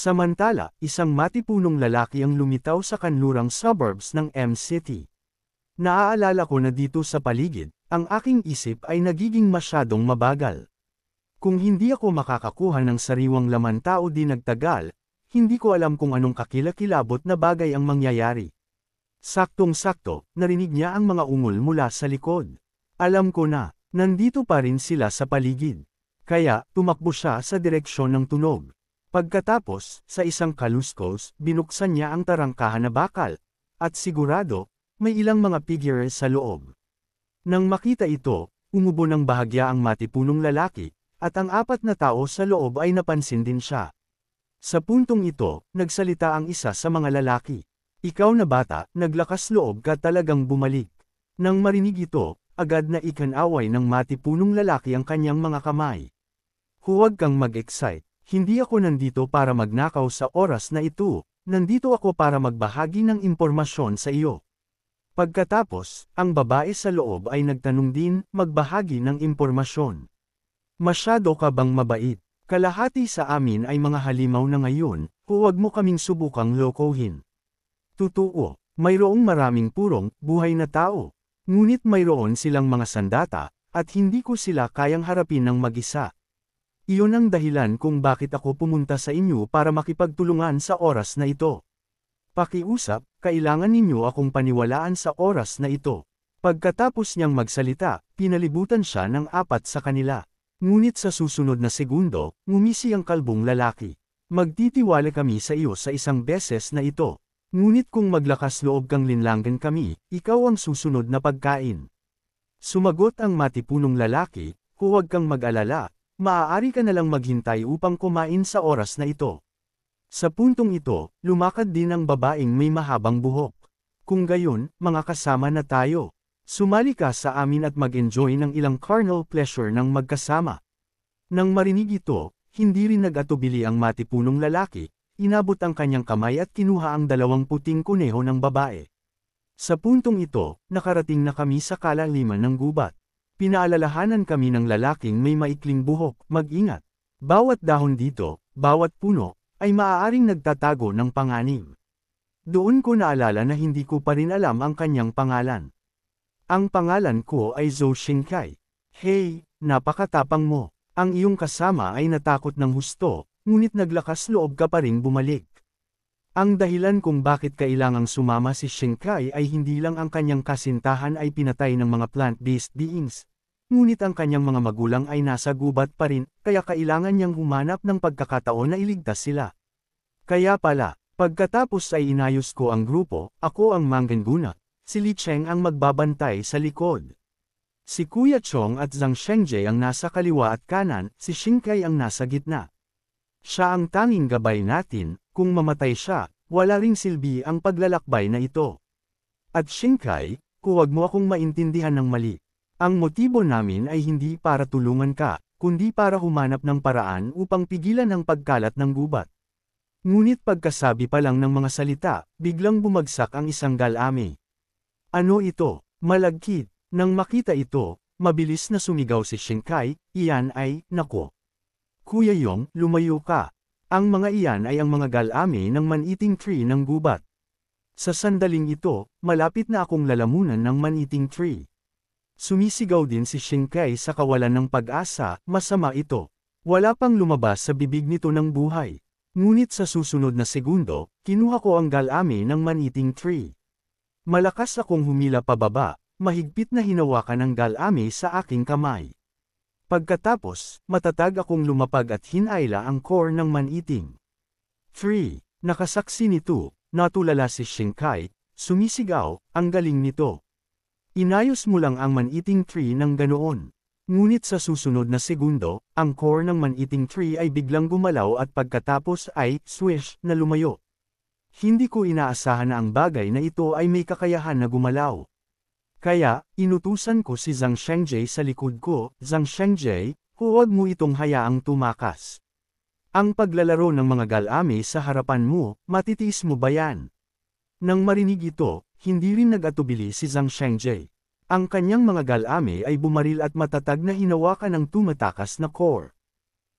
Samantala, isang matipunong lalaki ang lumitaw sa kanlurang suburbs ng M-City. Naaalala ko na dito sa paligid, ang aking isip ay nagiging masyadong mabagal. Kung hindi ako makakakuha ng sariwang laman tao di nagtagal, hindi ko alam kung anong kakilakilabot na bagay ang mangyayari. Saktong-sakto, narinig niya ang mga ungol mula sa likod. Alam ko na, nandito pa rin sila sa paligid. Kaya, tumakbo siya sa direksyon ng tunog. Pagkatapos, sa isang kaluskos, binuksan niya ang tarangkahan na bakal. At sigurado, may ilang mga figure sa loob. Nang makita ito, umubo ng bahagya ang matipunong lalaki, at ang 4 na tao sa loob ay napansin din siya. Sa puntong ito, nagsalita ang isa sa mga lalaki. Ikaw na bata, naglakas loob ka talagang bumalik. Nang marinig ito, agad na ikanaway ng matipunong lalaki ang kanyang mga kamay. Huwag kang mag-excite. Hindi ako nandito para magnakaw sa oras na ito, nandito ako para magbahagi ng impormasyon sa iyo. Pagkatapos, ang babae sa loob ay nagtanong din, magbahagi ng impormasyon. Masyado ka bang mabait? Kalahati sa amin ay mga halimaw na ngayon, huwag mo kaming subukang lokohin. Totoo, mayroong maraming purong, buhay na tao. Ngunit mayroon silang mga sandata, at hindi ko sila kayang harapin ng mag-isa. Iyon ang dahilan kung bakit ako pumunta sa inyo para makipagtulungan sa oras na ito. Pakiusap, kailangan ninyo akong paniwalaan sa oras na ito. Pagkatapos niyang magsalita, pinalibutan siya ng 4 sa kanila. Ngunit sa susunod na segundo, ngumisi ang kalbong lalaki. Magtitiwala kami sa iyo sa isang beses na ito. Ngunit kung maglakas loob kang linlangan kami, ikaw ang susunod na pagkain. Sumagot ang matipunong lalaki, huwag kang mag-alala. Maaari ka nalang maghintay upang kumain sa oras na ito. Sa puntong ito, lumakad din ang babaeng may mahabang buhok. Kung gayon, mga kasama na tayo. Sumali ka sa amin at mag-enjoy ng ilang carnal pleasure ng magkasama. Nang marinig ito, hindi rin nag-atubili ang matipunong lalaki, inabot ang kanyang kamay at kinuha ang 2 puting kuneho ng babae. Sa puntong ito, nakarating na kami sa kalaliman ng gubat. Pinaalalahanan kami ng lalaking may maikling buhok, mag-ingat. Bawat dahon dito, bawat puno, ay maaaring nagtatago ng panganib. Doon ko naalala na hindi ko pa rin alam ang kanyang pangalan. Ang pangalan ko ay Zhou Xingkai. Hey, napakatapang mo. Ang iyong kasama ay natakot ng husto, ngunit naglakas loob ka pa rin bumalik. Ang dahilan kung bakit kailangang sumama si Xingkai ay hindi lang ang kanyang kasintahan ay pinatay ng mga plant-based beings. Ngunit ang kanyang mga magulang ay nasa gubat pa rin, kaya kailangan niyang humanap ng pagkakataon na iligtas sila. Kaya pala, pagkatapos ay inayos ko ang grupo, ako ang mangguna, si Li Cheng ang magbabantay sa likod. Si Kuya Chong at Zhang Shengje ang nasa kaliwa at kanan, si Xingkai ang nasa gitna. Siya ang tanging gabay natin, kung mamatay siya, wala ring silbi ang paglalakbay na ito. At Xingkai, huwag mo akong maintindihan ng mali. Ang motibo namin ay hindi para tulungan ka, kundi para humanap ng paraan upang pigilan ang pagkalat ng gubat. Ngunit pagkasabi pa lang ng mga salita, biglang bumagsak ang isang galame. Ano ito? Malagkit. Nang makita ito, mabilis na sumigaw si Xingkai, iyan ay, nako. Kuya Yong, lumayo ka. Ang mga iyan ay ang mga galame ng man-eating tree ng gubat. Sa sandaling ito, malapit na akong lalamunan ng man-eating tree. Sumisigaw din si Xingkai sa kawalan ng pag-asa, masama ito. Wala pang lumabas sa bibig nito ng buhay. Ngunit sa susunod na segundo, kinuha ko ang galame ng man-eating tree. Malakas akong humila pababa, mahigpit na hinawakan ang galame sa aking kamay. Pagkatapos, matatag akong lumapag at hinayla ang core ng man-eating tree. Nakasaksi nito, natulala si Xingkai, sumisigaw, ang galing nito. Inayos mo lang ang man-eating tree ng ganoon. Ngunit sa susunod na segundo, ang core ng man-eating tree ay biglang gumalaw at pagkatapos ay, swish, na lumayo. Hindi ko inaasahan na ang bagay na ito ay may kakayahan na gumalaw. Kaya, inutusan ko si Zhang Shengje sa likod ko, Zhang Shengje, huwag mo itong hayaang tumakas. Ang paglalaro ng mga galame sa harapan mo, matitiis mo ba yan? Nang marinig ito, hindi rin nag-atubili si Zhang Shengje. Ang kanyang mga galame ay bumaril at matatag na hinawakan ng tumatakas na core.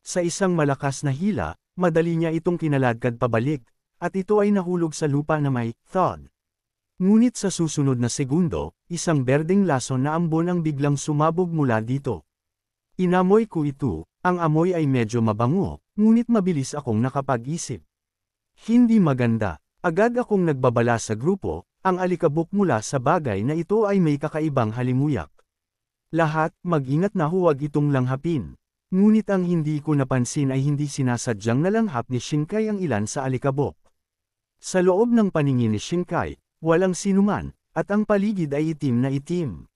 Sa isang malakas na hila, madali niya itong kinaladkad pabalik, at ito ay nahulog sa lupa na may thud. Ngunit sa susunod na segundo, isang berdeng lason na ambon ang biglang sumabog mula dito. Inamoy ko ito, ang amoy ay medyo mabango, ngunit mabilis akong nakapag-isip. Hindi maganda, agad akong nagbabala sa grupo, ang alikabok mula sa bagay na ito ay may kakaibang halimuyak. Lahat, mag-ingat na huwag itong langhapin. Ngunit ang hindi ko napansin ay hindi sinasadyang nalanghap ni Shinkai ang ilan sa alikabok. Sa loob ng paningin ni Shinkai, walang sinuman, at ang paligid ay itim na itim.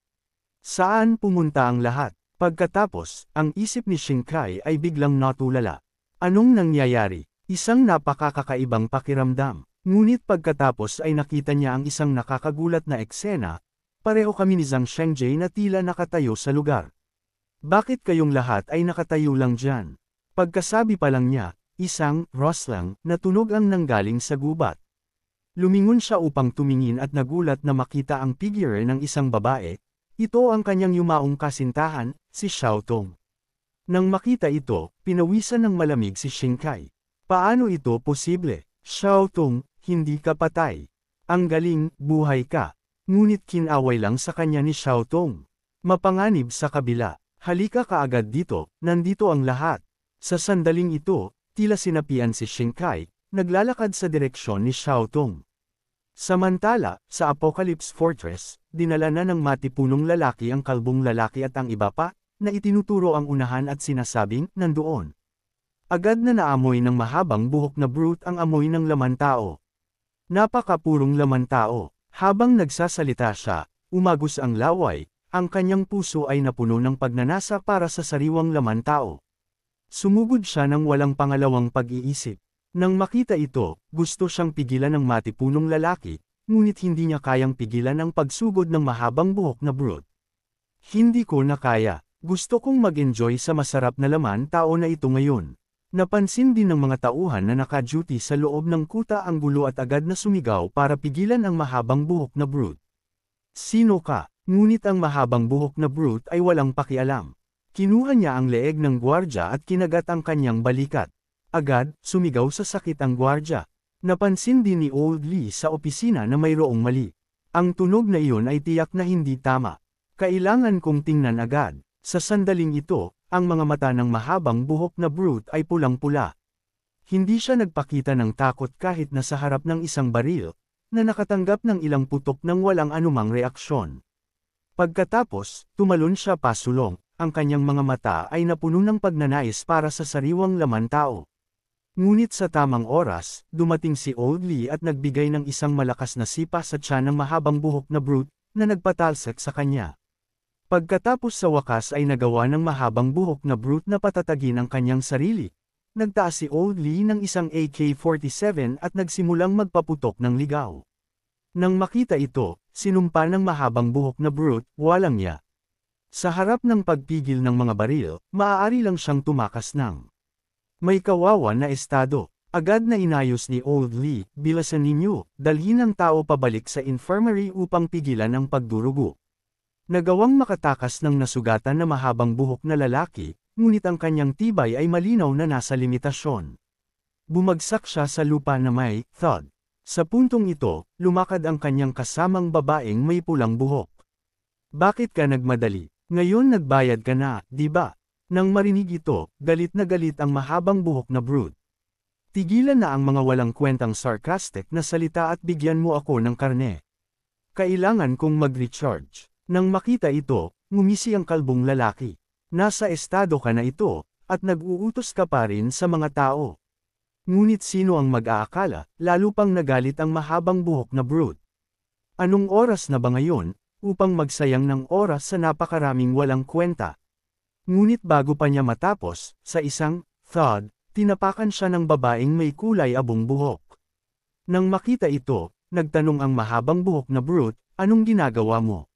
Saan pumunta ang lahat? Pagkatapos, ang isip ni Shinkai ay biglang natulala. Anong nangyayari? Isang napakakakaibang pakiramdam. Ngunit pagkatapos ay nakita niya ang isang nakakagulat na eksena, pareho kami ni Zhang Shengjie na tila nakatayo sa lugar. Bakit kayong lahat ay nakatayo lang dyan? Pagkasabi pa lang niya, isang roslang na tunog ang nanggaling sa gubat. Lumingon siya upang tumingin at nagulat na makita ang figure ng isang babae. Ito ang kanyang yumaong kasintahan, si Xiao Tong. Nang makita ito, pinawisan ng malamig si Shinkai. Paano ito posible? Xiao Tong, hindi ka patay. Ang galing, buhay ka. Ngunit kinaway lang sa kanya ni Xiao Tong. Mapanganib sa kabila. Halika kaagad dito, nandito ang lahat. Sa sandaling ito, tila sinapian si Shinkai, naglalakad sa direksyon ni Xiao Tong. Samantala, sa Apocalypse Fortress, dinala na ng matipunong lalaki ang kalbong lalaki at ang iba pa, na itinuturo ang unahan at sinasabing, nandoon. Agad na naamoy ng mahabang buhok na brute ang amoy ng laman tao. Napakapurong laman tao. Habang nagsasalita siya, umagos ang laway, ang kanyang puso ay napuno ng pagnanasa para sa sariwang laman tao. Sumugod siya ng walang pangalawang pag-iisip. Nang makita ito, gusto siyang pigilan ng matipunong lalaki, ngunit hindi niya kayang pigilan ang pagsugod ng mahabang buhok na brute. Hindi ko na kaya. Gusto kong mag-enjoy sa masarap na laman tao na ito ngayon. Napansin din ng mga tauhan na naka-duty sa loob ng kuta ang gulo at agad na sumigaw para pigilan ang mahabang buhok na brute. Sino ka? Ngunit ang mahabang buhok na brute ay walang pakialam. Kinuha niya ang leeg ng gwardya at kinagat ang kanyang balikat. Agad, sumigaw sa sakit ang gwardya. Napansin din ni Old Lee sa opisina na mayroong mali. Ang tunog na iyon ay tiyak na hindi tama. Kailangan kong tingnan agad. Sa sandaling ito, ang mga mata ng mahabang buhok na brute ay pulang-pula. Hindi siya nagpakita ng takot kahit na sa harap ng isang baril, na nakatanggap ng ilang putok ng walang anumang reaksyon. Pagkatapos, tumalon siya pasulong, ang kanyang mga mata ay napuno ng pagnanais para sa sariwang laman tao. Ngunit sa tamang oras, dumating si Old Lee at nagbigay ng isang malakas na sipa sa tiyan ng mahabang buhok na brute, na nagpatalsik sa kanya. Pagkatapos sa wakas ay nagawa ng mahabang buhok na brute na patatagin ang kanyang sarili. Nagtaas si Old Lee ng isang AK-47 at nagsimulang magpaputok ng ligaw. Nang makita ito, sinumpa ng mahabang buhok na brute, walang ya. Sa harap ng pagpigil ng mga baril, maaari lang siyang tumakas ng may kawawa na estado. Agad na inayos ni Old Lee, bilasan ninyo, dalhin ang tao pabalik sa infirmary upang pigilan ang pagdurugo. Nagawang makatakas ng nasugatan na mahabang buhok na lalaki, ngunit ang kanyang tibay ay malinaw na nasa limitasyon. Bumagsak siya sa lupa na may thud. Sa puntong ito, lumakad ang kanyang kasamang babaeng may pulang buhok. Bakit ka nagmadali? Ngayon nagbayad ka na, di ba? Nang marinig ito, galit na galit ang mahabang buhok na brute. Tigilan na ang mga walang kwentang sarcastic na salita at bigyan mo ako ng karne. Kailangan kong mag-recharge. Nang makita ito, ngumisi ang kalbong lalaki. Nasa estado ka na ito, at nag-uutos ka pa rin sa mga tao. Ngunit sino ang mag-aakala, lalo pang nagalit ang mahabang buhok na brute. Anong oras na ba ngayon, upang magsayang ng oras sa napakaraming walang kwenta? Ngunit bago pa niya matapos, sa isang thud, tinapakan siya ng babaeng may kulay abong buhok. Nang makita ito, nagtanong ang mahabang buhok na brute, anong ginagawa mo?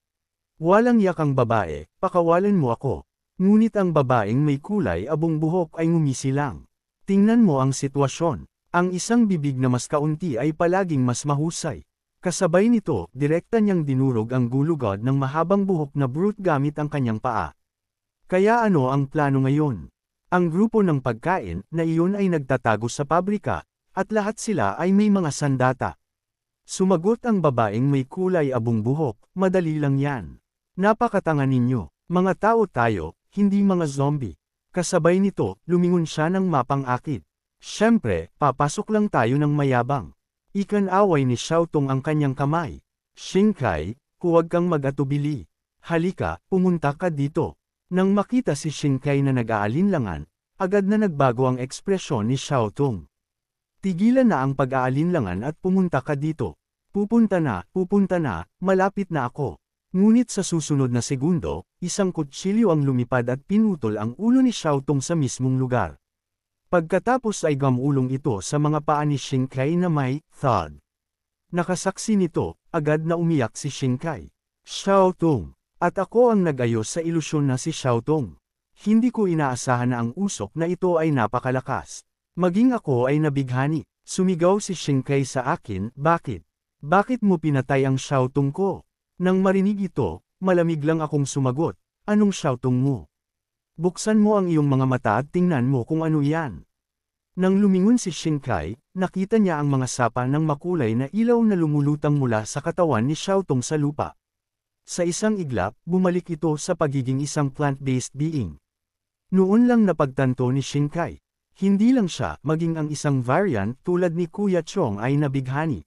Walang yakang babae, pakawalan mo ako. Ngunit ang babaeng may kulay abong buhok ay ngumisi lang. Tingnan mo ang sitwasyon. Ang isang bibig na mas kaunti ay palaging mas mahusay. Kasabay nito, direkta niyang dinurog ang gulugod ng mahabang buhok na brute gamit ang kanyang paa. Kaya ano ang plano ngayon? Ang grupo ng pagkain na iyon ay nagtatago sa pabrika, at lahat sila ay may mga sandata. Sumagot ang babaeng may kulay abong buhok, madali lang yan. Napakatanga ninyo, mga tao tayo, hindi mga zombie. Kasabay nito, lumingon siya ng mapang-akit. Siyempre, papasok lang tayo ng mayabang. Ikan-away ni Xiaotong ang kanyang kamay. Xingkai, huwag kang mag-atubili. Halika, pumunta ka dito. Nang makita si Xingkai na nag-aalinlangan, agad na nagbago ang ekspresyon ni Xiaotong. Tigilan na ang pag-aalinlangan at pumunta ka dito. Pupunta na, malapit na ako. Ngunit sa susunod na segundo, isang kutsilyo ang lumipad at pinutol ang ulo ni Xiaotong sa mismong lugar. Pagkatapos ay gamulong ito sa mga paa ni Xingkai na may thud. Nakasaksi nito, agad na umiyak si Xingkai. Xiaotong, at ako ang nag-ayos sa ilusyon na si Xiaotong. Hindi ko inaasahan na ang usok na ito ay napakalakas. Maging ako ay nabighani. Sumigaw si Xingkai sa akin, bakit? Bakit mo pinatay ang Xiaotong ko? Nang marinig ito, malamig lang akong sumagot, anong Xiaotong mo? Buksan mo ang iyong mga mata at tingnan mo kung ano yan. Nang lumingon si Xingkai, nakita niya ang mga sapa ng makulay na ilaw na lumulutang mula sa katawan ni Xiaotong sa lupa. Sa isang iglap, bumalik ito sa pagiging isang plant-based being. Noon lang napagtanto ni Xingkai. Hindi lang siya, maging ang isang variant tulad ni Kuya Chong ay nabighani.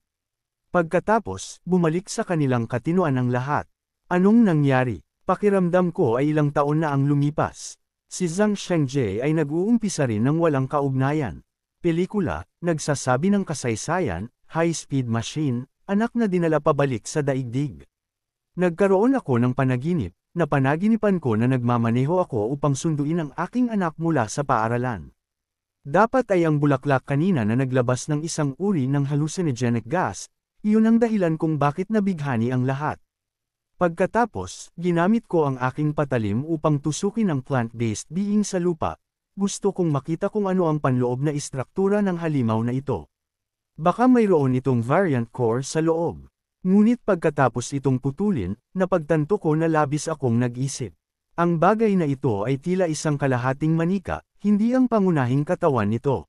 Pagkatapos, bumalik sa kanilang katinoan ang lahat. Anong nangyari? Pakiramdam ko ay ilang taon na ang lumipas. Si Zhang Shengje ay nag-uumpisa rin ng walang kaugnayan. Pelikula, nagsasabi ng kasaysayan, high-speed machine, anak na dinala pabalik sa daigdig. Nagkaroon ako ng panaginip, na panaginipan ko na nagmamaneho ako upang sunduin ang aking anak mula sa paaralan. Dapat ay ang bulaklak kanina na naglabas ng isang uri ng hallucinogenic gas, iyon ang dahilan kung bakit nabighani ang lahat. Pagkatapos, ginamit ko ang aking patalim upang tusukin ang plant-based being sa lupa. Gusto kong makita kung ano ang panloob na istruktura ng halimaw na ito. Baka mayroon itong variant core sa loob. Ngunit pagkatapos itong putulin, napagtanto ko na labis akong nag-isip. Ang bagay na ito ay tila isang kalahating manika, hindi ang pangunahing katawan nito.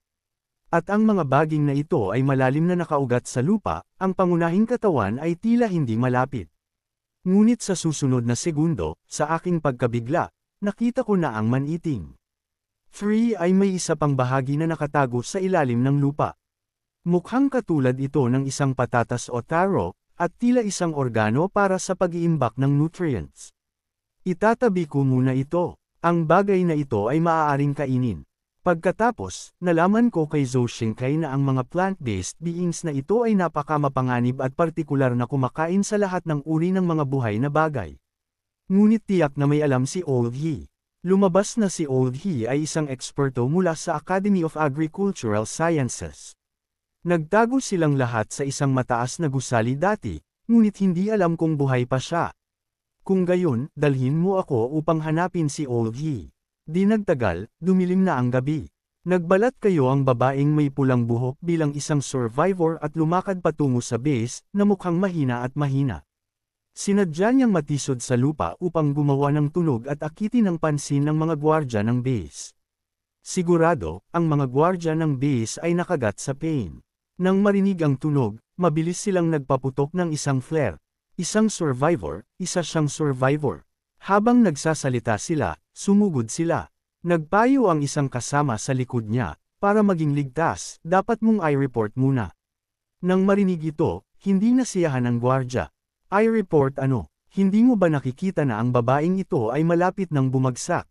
At ang mga baging na ito ay malalim na nakaugat sa lupa, ang pangunahing katawan ay tila hindi malapit. Ngunit sa susunod na segundo, sa aking pagkabigla, nakita ko na ang man-eating. 3 ay may isa pang bahagi na nakatago sa ilalim ng lupa. Mukhang katulad ito ng isang patatas o taro, at tila isang organo para sa pag-iimbak ng nutrients. Itatabi ko muna ito. Ang bagay na ito ay maaaring kainin. Pagkatapos, nalaman ko kay Zhou Xingkai na ang mga plant-based beings na ito ay napakamapanganib at partikular na kumakain sa lahat ng uri ng mga buhay na bagay. Ngunit tiyak na may alam si Old He. Lumabas na si Old He ay isang eksperto mula sa Academy of Agricultural Sciences. Nagtago silang lahat sa isang mataas na gusali dati, ngunit hindi alam kung buhay pa siya. Kung gayon, dalhin mo ako upang hanapin si Old He. Di nagtagal, dumilim na ang gabi. Nagbalat kayo ang babaeng may pulang buhok bilang isang survivor at lumakad patungo sa base na mukhang mahina at mahina. Sinadya niyang matisod sa lupa upang gumawa ng tunog at akitin ang pansin ng mga gwardya ng base. Sigurado, ang mga gwardya ng base ay nakagat sa pain. Nang marinig ang tunog, mabilis silang nagpaputok ng isang flare. Isang survivor, isa siyang survivor. Habang nagsasalita sila, sumugod sila. Nagpayo ang isang kasama sa likod niya, para maging ligtas, dapat mong i-report muna. Nang marinig ito, hindi nasiyahan ang gwardya. I-report ano? Hindi mo ba nakikita na ang babaeng ito ay malapit ng bumagsak?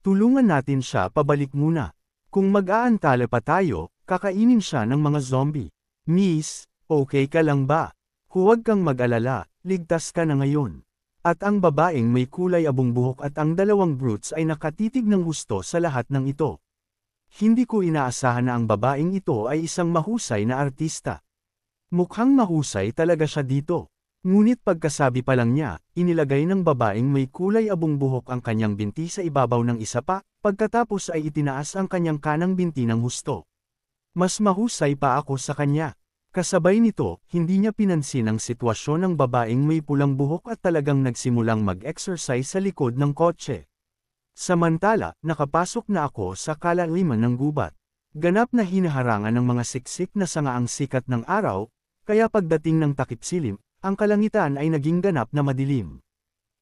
Tulungan natin siya pabalik muna. Kung mag-aantala pa tayo, kakainin siya ng mga zombie. Miss, okay ka lang ba? Huwag kang mag-alala, ligtas ka na ngayon. At ang babaeng may kulay abong buhok at ang dalawang brutes ay nakatitig ng gusto sa lahat ng ito. Hindi ko inaasahan na ang babaeng ito ay isang mahusay na artista. Mukhang mahusay talaga siya dito. Ngunit pagkasabi pa lang niya, inilagay ng babaeng may kulay abong buhok ang kanyang binti sa ibabaw ng isa pa, pagkatapos ay itinaas ang kanyang kanang binti ng husto. Mas mahusay pa ako sa kanya. Kasabay nito, hindi niya pinansin ang sitwasyon ng babaeng may pulang buhok at talagang nagsimulang mag-exercise sa likod ng kotse. Samantala, nakapasok na ako sa kalaliman ng gubat. Ganap na hinaharangan ng mga siksik na sanga ang sikat ng araw, kaya pagdating ng takip silim, ang kalangitan ay naging ganap na madilim.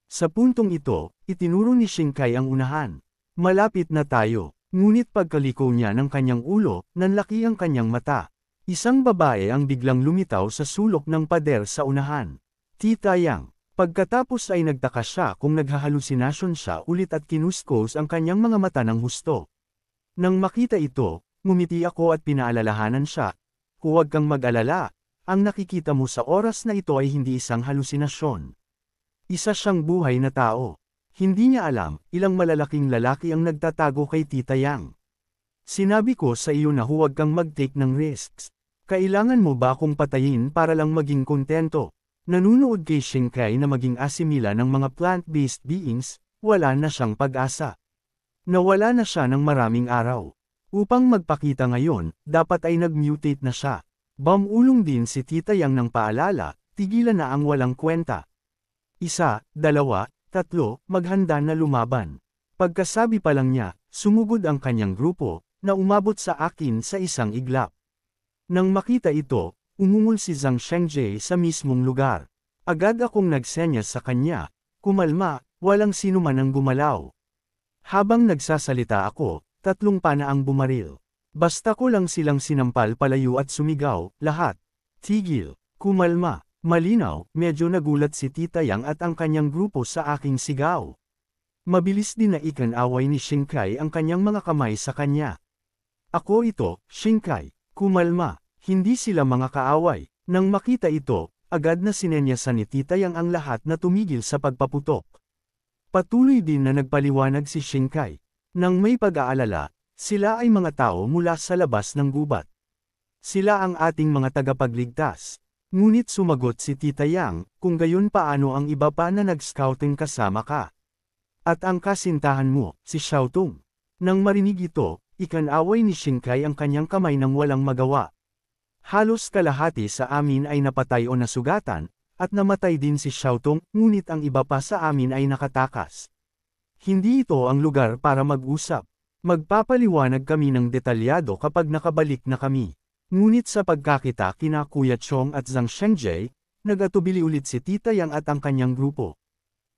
Sa puntong ito, itinuro ni Shinkai ang unahan. Malapit na tayo, ngunit pagkaliko niya ng kanyang ulo, nanlaki ang kanyang mata. Isang babae ang biglang lumitaw sa sulok ng pader sa unahan. Tita Yang. Pagkatapos ay nagtaka siya kung naghahalusinasyon siya ulit at kinuskos ang kanyang mga mata ng husto. Nang makita ito, ngumiti ako at pinaalalahanan siya. Huwag kang mag-alala, ang nakikita mo sa oras na ito ay hindi isang halusinasyon. Isa siyang buhay na tao. Hindi niya alam, ilang malalaking lalaki ang nagtatago kay Tita Yang. Sinabi ko sa iyo na huwag kang mag-take ng risks. Kailangan mo ba akong patayin para lang maging kontento? Nanunood kay Shinkai na maging asimila ng mga plant-based beings, wala na siyang pag-asa. Nawala na siya ng maraming araw. Upang magpakita ngayon, dapat ay nag-mutate na siya. Bamulong din si Tita Yang ng paalala, tigilan na ang walang kwenta. 1, 2, 3, maghanda na lumaban. Pagkasabi pa lang niya, sumugod ang kanyang grupo, na umabot sa akin sa isang iglap. Nang makita ito, umungol si Zhang Shengji sa mismong lugar. Agad akong nagsenyas sa kanya, kumalma, walang sino man ang gumalaw. Habang nagsasalita ako, 3 pana ang bumaril. Basta ko lang silang sinampal palayo at sumigaw, lahat. Tigil, kumalma, malinaw, medyo nagulat si Tita Yang at ang kanyang grupo sa aking sigaw. Mabilis din na ikan-away ni Shinkai ang kanyang mga kamay sa kanya. Ako ito, Shinkai, kumalma. Hindi sila mga kaaway. Nang makita ito, agad na sinenyasan ni Tita Yang ang lahat na tumigil sa pagpaputok. Patuloy din na nagpaliwanag si Shinkai. Nang may pag-aalala, sila ay mga tao mula sa labas ng gubat. Sila ang ating mga tagapagligtas. Ngunit sumagot si Tita Yang, kung gayon paano ang iba pa na nag-scouting kasama ka? At ang kasintahan mo, si Xiaotung. Nang marinig ito, ikan-away ni Shinkai ang kanyang kamay nang walang magawa. Halos kalahati sa amin ay napatay o nasugatan, at namatay din si Xiaotung, ngunit ang iba pa sa amin ay nakatakas. Hindi ito ang lugar para mag-usap. Magpapaliwanag kami ng detalyado kapag nakabalik na kami. Ngunit sa pagkakita kina Kuya Chong at Zhang Shengji, nagatubili ulit si Tita Yang at ang kanyang grupo.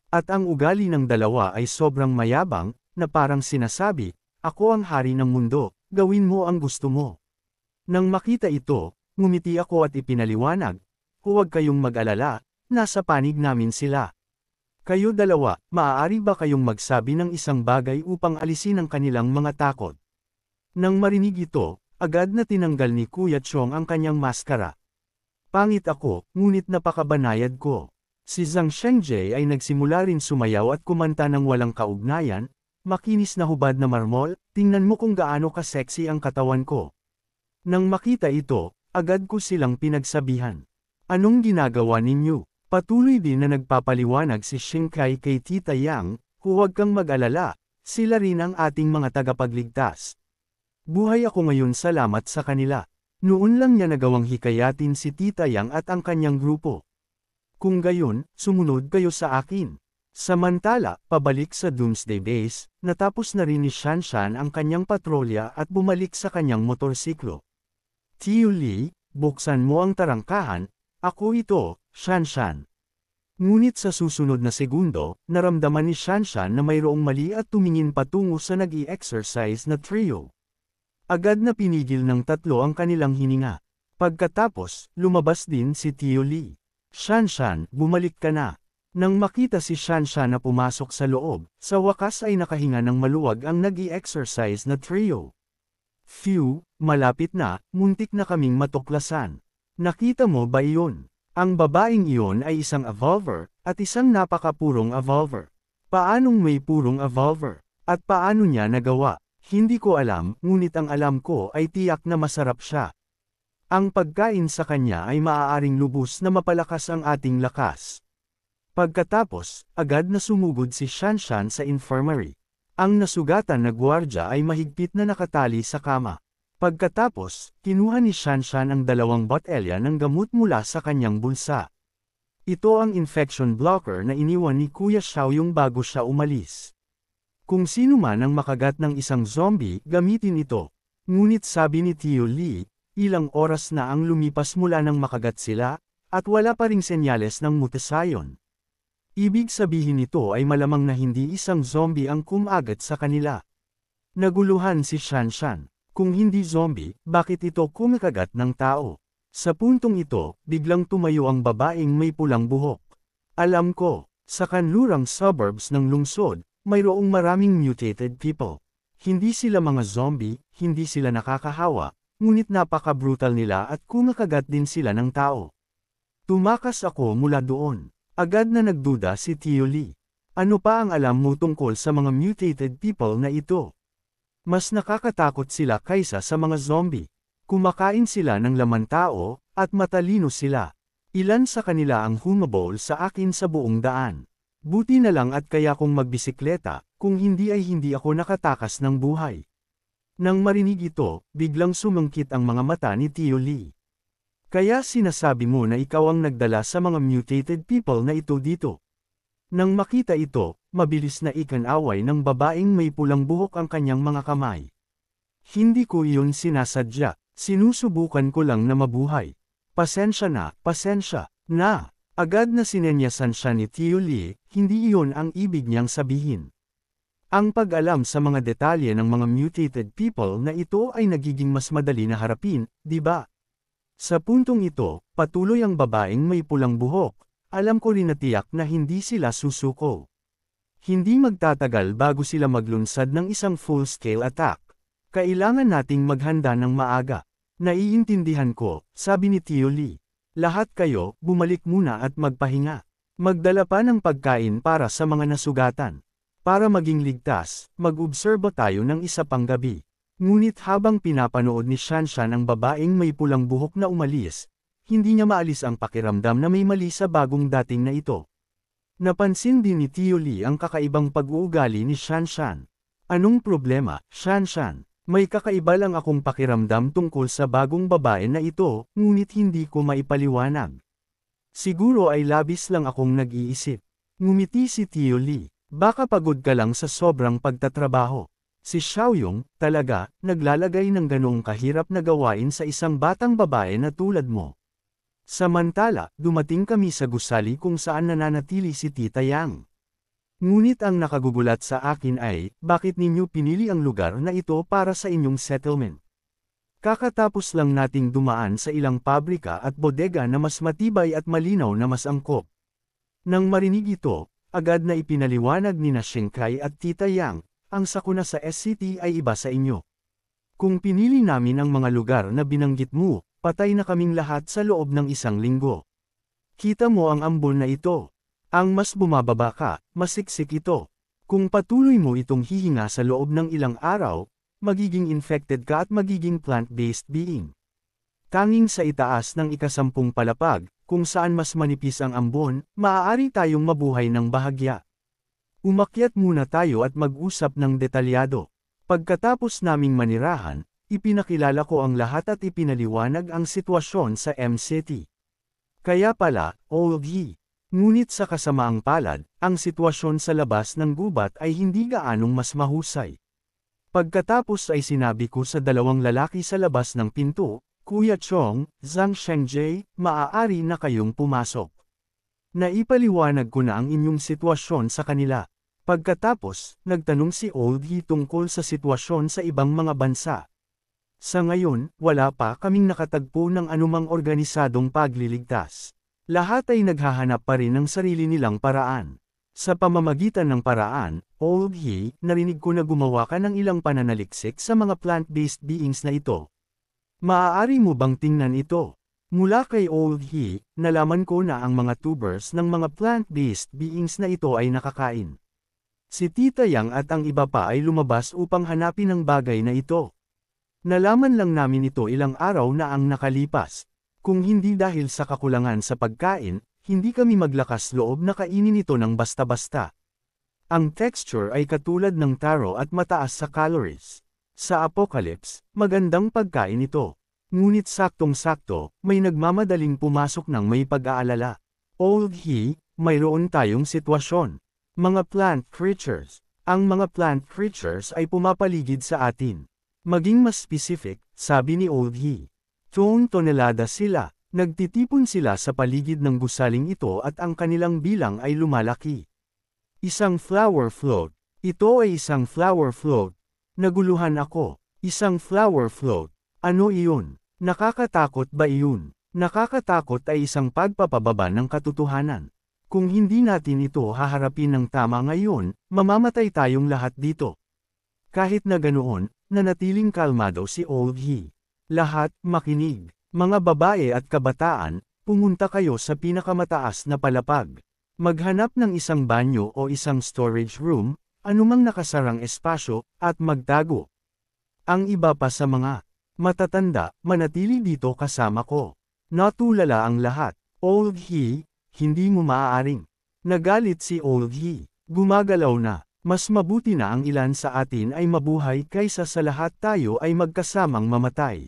At ang ugali ng dalawa ay sobrang mayabang, na parang sinasabi, ako ang hari ng mundo, gawin mo ang gusto mo. Nang makita ito, ngumiti ako at ipinaliwanag, huwag kayong mag-alala, nasa panig namin sila. Kayo dalawa, maaari ba kayong magsabi ng isang bagay upang alisin ang kanilang mga takot? Nang marinig ito, agad na tinanggal ni Kuya Chong ang kanyang maskara. Pangit ako, ngunit napakabanayad ko. Si Zhang Shengji ay nagsimula rin sumayaw at kumanta ng walang kaugnayan, makinis na hubad na marmol, tingnan mo kung gaano ka-sexy ang katawan ko. Nang makita ito, agad ko silang pinagsabihan. Anong ginagawa ninyo? Patuloy din na nagpapaliwanag si Shinkai kay Tita Yang, huwag kang mag-alala, sila rin ang ating mga tagapagligtas. Buhay ako ngayon salamat sa kanila. Noon lang niya nagawang hikayatin si Tita Yang at ang kanyang grupo. Kung gayon, sumunod kayo sa akin. Samantala, pabalik sa Doomsday Base, natapos na rin ni Shanshan ang kanyang patrolya at bumalik sa kanyang motorsiklo. Tio Lee, buksan mo ang tarangkahan, ako ito, Shanshan. Ngunit sa susunod na segundo, naramdaman ni Shanshan na mayroong mali at tumingin patungo sa nag-i-exercise na trio. Agad na pinigil ng tatlo ang kanilang hininga. Pagkatapos, lumabas din si Tio Lee. Shanshan, bumalik ka na. Nang makita si Shanshan na pumasok sa loob, sa wakas ay nakahinga ng maluwag ang nag-i-exercise na trio. Phew, malapit na, muntik na kaming matuklasan. Nakita mo ba iyon? Ang babaeng iyon ay isang evolver, at isang napakapurong evolver. Paanong may purong evolver? At paano niya nagawa? Hindi ko alam, ngunit ang alam ko ay tiyak na masarap siya. Ang pagkain sa kanya ay maaaring lubos na mapalakas ang ating lakas. Pagkatapos, agad na sumugod si Shanshan sa infirmary. Ang nasugatan na gwardya ay mahigpit na nakatali sa kama. Pagkatapos, kinuha ni Shanshan ang 2 botelya ng gamot mula sa kanyang bulsa. Ito ang infection blocker na iniwan ni Kuya Xiaoyong bago siya umalis. Kung sino man ang makagat ng isang zombie, gamitin ito. Ngunit sabi ni Tio Lee, ilang oras na ang lumipas mula nang makagat sila, at wala pa ring senyales ng mutasayon. Ibig sabihin nito ay malamang na hindi isang zombie ang kumagat sa kanila. Naguluhan si Shanshan. Kung hindi zombie, bakit ito kumakagat ng tao? Sa puntong ito, biglang tumayo ang babaeng may pulang buhok. Alam ko, sa kanlurang suburbs ng lungsod, mayroong maraming mutated people. Hindi sila mga zombie, hindi sila nakakahawa, ngunit napaka-brutal nila at kumakagat din sila ng tao. Tumakas ako mula doon. Agad na nagduda si Tio Lee. Ano pa ang alam mo tungkol sa mga mutated people na ito? Mas nakakatakot sila kaysa sa mga zombie. Kumakain sila ng laman tao, at matalino sila. Ilan sa kanila ang humabol sa akin sa buong daan. Buti na lang at kaya kong magbisikleta, kung hindi ay hindi ako nakatakas ng buhay. Nang marinig ito, biglang sumungkit ang mga mata ni Tio Lee. Kaya sinasabi mo na ikaw ang nagdala sa mga mutated people na ito dito. Nang makita ito, mabilis na ikanaway ng babaeng may pulang buhok ang kanyang mga kamay. Hindi ko iyon sinasadya, sinusubukan ko lang na mabuhay. Pasensya na. Agad na sinenyasan siya ni Tio Lee, hindi iyon ang ibig niyang sabihin. Ang pag-alam sa mga detalye ng mga mutated people na ito ay nagiging mas madali na harapin, di ba? Sa puntong ito, patuloy ang babaeng may pulang buhok. Alam ko rin na tiyak na hindi sila susuko. Hindi magtatagal bago sila maglunsad ng isang full-scale attack. Kailangan nating maghanda ng maaga. Naiintindihan ko, sabi ni Tio Lee. Lahat kayo, bumalik muna at magpahinga. Magdala pa ng pagkain para sa mga nasugatan. Para maging ligtas, mag-obserba tayo ng isa pang gabi. Ngunit habang pinapanood ni Shanshan ang babaeng may pulang buhok na umalis, hindi niya maalis ang pakiramdam na may mali sa bagong dating na ito. Napansin din ni Tio Lee ang kakaibang pag-uugali ni Shanshan. Anong problema, Shanshan? May kakaiba lang akong pakiramdam tungkol sa bagong babae na ito, ngunit hindi ko maipaliwanag. Siguro ay labis lang akong nag-iisip. Ngumiti si Tio Lee. Baka pagod ka lang sa sobrang pagtatrabaho. Si Xiaoyong, talaga, naglalagay ng ganoong kahirap na gawain sa isang batang babae na tulad mo. Samantala, dumating kami sa gusali kung saan nananatili si Tita Yang. Ngunit ang nakagugulat sa akin ay, bakit ninyo pinili ang lugar na ito para sa inyong settlement? Kakatapos lang nating dumaan sa ilang pabrika at bodega na mas matibay at malinaw na mas angkop. Nang marinig ito, agad na ipinaliwanag ni na Shinkai at Tita Yang, ang sakuna sa SCT ay iba sa inyo. Kung pinili namin ang mga lugar na binanggit mo, patay na kaming lahat sa loob ng isang linggo. Kita mo ang ambon na ito. Ang mas bumababa ka, mas siksik ito. Kung patuloy mo itong hihinga sa loob ng ilang araw, magiging infected ka at magiging plant-based being. Tanging sa itaas ng ikasampung palapag, kung saan mas manipis ang ambon, maaari tayong mabuhay ng bahagya. Umakyat muna tayo at mag-usap ng detalyado. Pagkatapos naming manirahan, ipinakilala ko ang lahat at ipinaliwanag ang sitwasyon sa M-City. Kaya pala, Oldie. Ngunit sa kasamaang palad, ang sitwasyon sa labas ng gubat ay hindi gaanong mas mahusay. Pagkatapos ay sinabi ko sa dalawang lalaki sa labas ng pinto, Kuya Chong, Zhang Shengjie, maaari na kayong pumasok. Naipaliwanag ko na ang inyong sitwasyon sa kanila. Pagkatapos, nagtanong si Oldie tungkol sa sitwasyon sa ibang mga bansa. Sa ngayon, wala pa kaming nakatagpo ng anumang organisadong pagliligtas. Lahat ay naghahanap pa rin ng sarili nilang paraan. Sa pamamagitan ng paraan, Oldie, narinig ko na gumawa ka ng ilang pananaliksik sa mga plant-based beings na ito. Maaari mo bang tingnan ito? Mula kay Oldie, nalaman ko na ang mga tubers ng mga plant-based beings na ito ay nakakain. Si Tita Yang at ang iba pa ay lumabas upang hanapin ang bagay na ito. Nalaman lang namin ito ilang araw na ang nakalipas. Kung hindi dahil sa kakulangan sa pagkain, hindi kami maglakas loob na kainin ito ng basta-basta. Ang texture ay katulad ng taro at mataas sa calories. Sa Apocalypse, magandang pagkain ito. Ngunit saktong-sakto, may nagmamadaling pumasok ng may pag-aalala. Oldie, mayroon tayong sitwasyon. Mga plant creatures. Ang mga plant creatures ay pumapaligid sa atin. Maging mas specific, sabi ni Old He. Tonelada sila. Nagtitipon sila sa paligid ng gusaling ito at ang kanilang bilang ay lumalaki. Isang flower float. Ito ay isang flower float. Naguluhan ako. Isang flower float. Ano iyon? Nakakatakot ba iyon? Nakakatakot ay isang pagpapababa ng katotohanan. Kung hindi natin ito haharapin ng tama ngayon, mamamatay tayong lahat dito. Kahit na ganoon, nanatiling kalmado si Old He. Lahat, makinig. Mga babae at kabataan, pumunta kayo sa pinakamataas na palapag. Maghanap ng isang banyo o isang storage room, anumang nakasarang espasyo, at magtago. Ang iba pa sa mga matatanda, manatili dito kasama ko. Natulala ang lahat. Old He, hindi mo maaaring. Nagalit si Old He. Gumagalaw na. Mas mabuti na ang ilan sa atin ay mabuhay kaysa sa lahat tayo ay magkasamang mamatay.